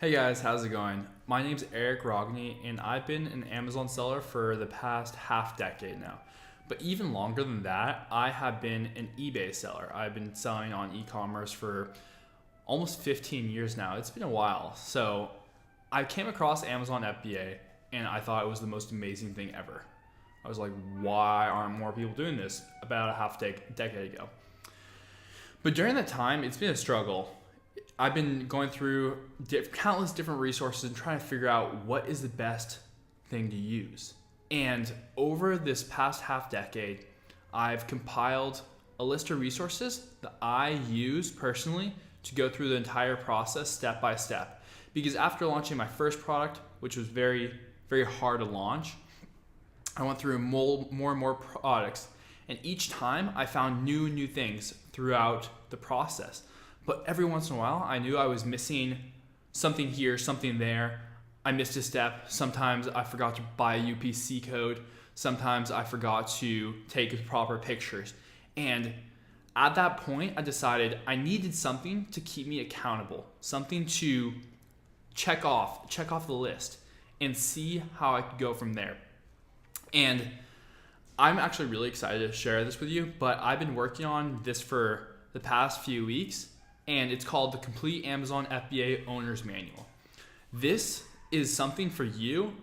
Hey guys, how's it going? My name's Eric Rogney, and I've been an Amazon seller for the past half decade now. But even longer than that, I have been an eBay seller. I've been selling on e-commerce for almost 15 years now. It's been a while. So I came across Amazon FBA, and I thought it was the most amazing thing ever. I was like, why aren't more people doing this? About a decade ago. But during that time, it's been a struggle. I've been going through countless different resources and trying to figure out what is the best thing to use. And over this past half decade, I've compiled a list of resources that I use personally to go through the entire process step by step. Because after launching my first product, which was very, very hard to launch, I went through more and more products. And each time I found new things throughout the process. But every once in a while, I knew I was missing something here, something there. I missed a step. Sometimes I forgot to buy a UPC code. Sometimes I forgot to take proper pictures. And at that point, I decided I needed something to keep me accountable, something to check off the list and see how I could go from there. And I'm actually really excited to share this with you, but I've been working on this for the past few weeks, and it's called the Complete Amazon FBA Owner's Manual. This is something for you.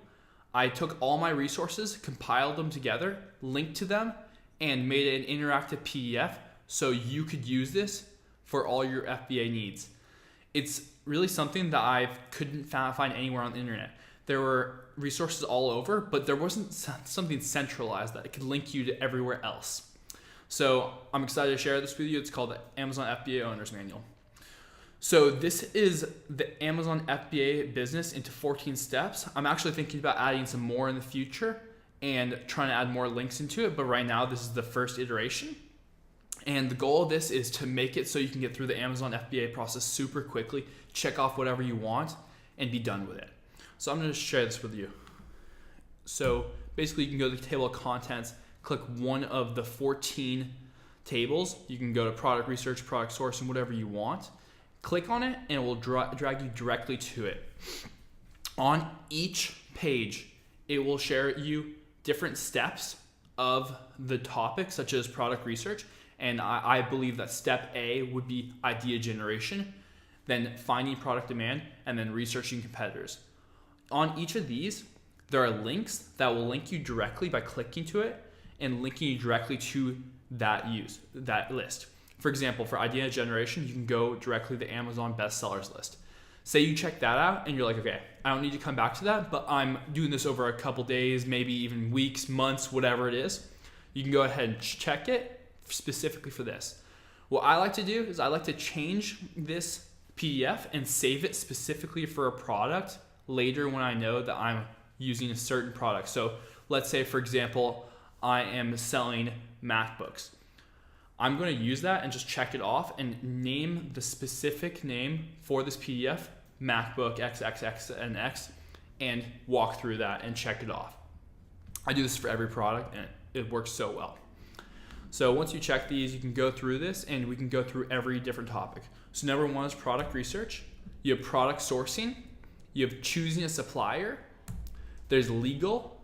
I took all my resources, compiled them together, linked to them, and made it an interactive PDF so you could use this for all your FBA needs. It's really something that I couldn't find anywhere on the internet. There were resources all over, but there wasn't something centralized that could link you to everywhere else. So I'm excited to share this with you. It's called the Amazon FBA Owner's Manual. So this is the Amazon FBA business into 14 steps. I'm actually thinking about adding some more in the future and trying to add more links into it. But right now, this is the first iteration. And the goal of this is to make it so you can get through the Amazon FBA process super quickly, check off whatever you want, and be done with it. So I'm going to share this with you. So basically, you can go to the table of contents, click one of the 14 tables. You can go to product research, product sourcing, whatever you want. Click on it, and it will drag you directly to it. On each page, it will share you different steps of the topic, such as product research. And I believe that step A would be idea generation, then finding product demand, and then researching competitors. On each of these, there are links that will link you directly by clicking to it and linking you directly to that list. For example, for idea generation, you can go directly to the Amazon bestsellers list. Say you check that out and you're like, okay, I don't need to come back to that, but I'm doing this over a couple days, maybe even weeks, months, whatever it is. You can go ahead and check it specifically for this. What I like to do is I like to change this PDF and save it specifically for a product later when I know that I'm using a certain product. So let's say, for example, I am selling MacBooks. I'm going to use that and just check it off and name the specific name for this PDF, MacBook XXX and X, and walk through that and check it off. I do this for every product, and it works so well. So once you check these, you can go through this, and we can go through every different topic. So number one is product research. You have product sourcing. You have choosing a supplier. There's legal,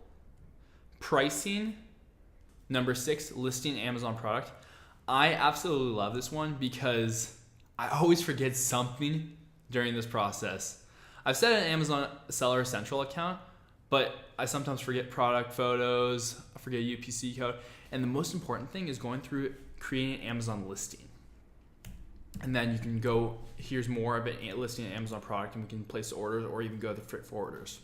pricing. Number 6, listing Amazon product. I absolutely love this one because I always forget something during this process. I've set an Amazon Seller Central account, but I sometimes forget product photos, I forget UPC code, and the most important thing is going through creating an Amazon listing. And then you can go, here's more of it, listing an Amazon product, and we can place orders or even go to fit for orders.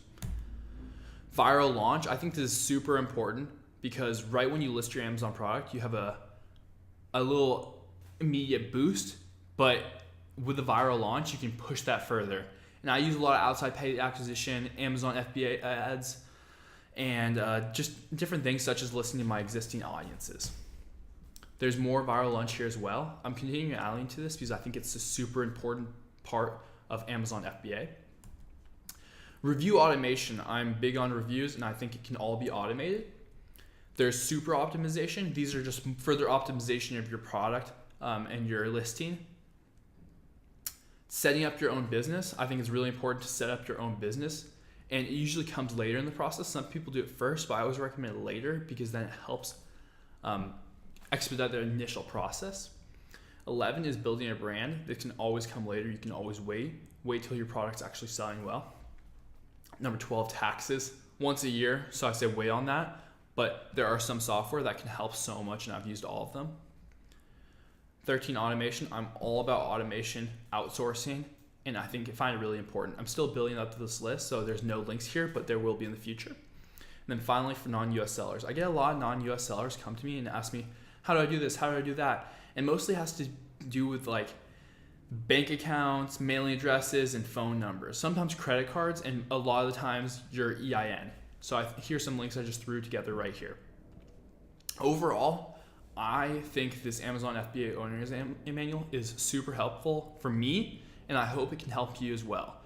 Viral launch, I think this is super important because right when you list your Amazon product, you have a little immediate boost, but with the viral launch, you can push that further. And I use a lot of outside paid acquisition, Amazon FBA ads, and just different things such as listening to my existing audiences. There's more viral launch here as well. I'm continuing adding to this because I think it's a super important part of Amazon FBA. Review automation. I'm big on reviews, and I think it can all be automated. There's super optimization. These are just further optimization of your product and your listing. Setting up your own business, I think it's really important to set up your own business. And it usually comes later in the process. Some people do it first, but I always recommend it later because then it helps expedite their initial process. 11 is building a brand. It can always come later. You can always wait till your product's actually selling well. Number 12, taxes. Once a year, so I say wait on that. But there are some software that can help so much, and I've used all of them. 13, automation. I'm all about automation, outsourcing, and I find it really important. I'm still building up to this list, so there's no links here, but there will be in the future. And then finally, for non-US sellers. I get a lot of non-US sellers come to me and ask me, how do I do this? How do I do that? And mostly has to do with like bank accounts, mailing addresses, and phone numbers. Sometimes credit cards, and a lot of the times your EIN. So here's some links I just threw together right here. Overall, I think this Amazon FBA Owner's Manual is super helpful for me, and I hope it can help you as well.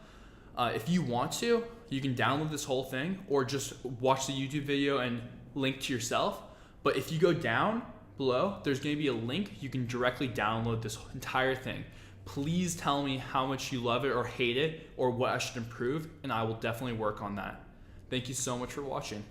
If you want to, you can download this whole thing or just watch the YouTube video and link to yourself. But if you go down below, there's going to be a link. You can directly download this entire thing. Please tell me how much you love it or hate it or what I should improve, and I will definitely work on that. Thank you so much for watching.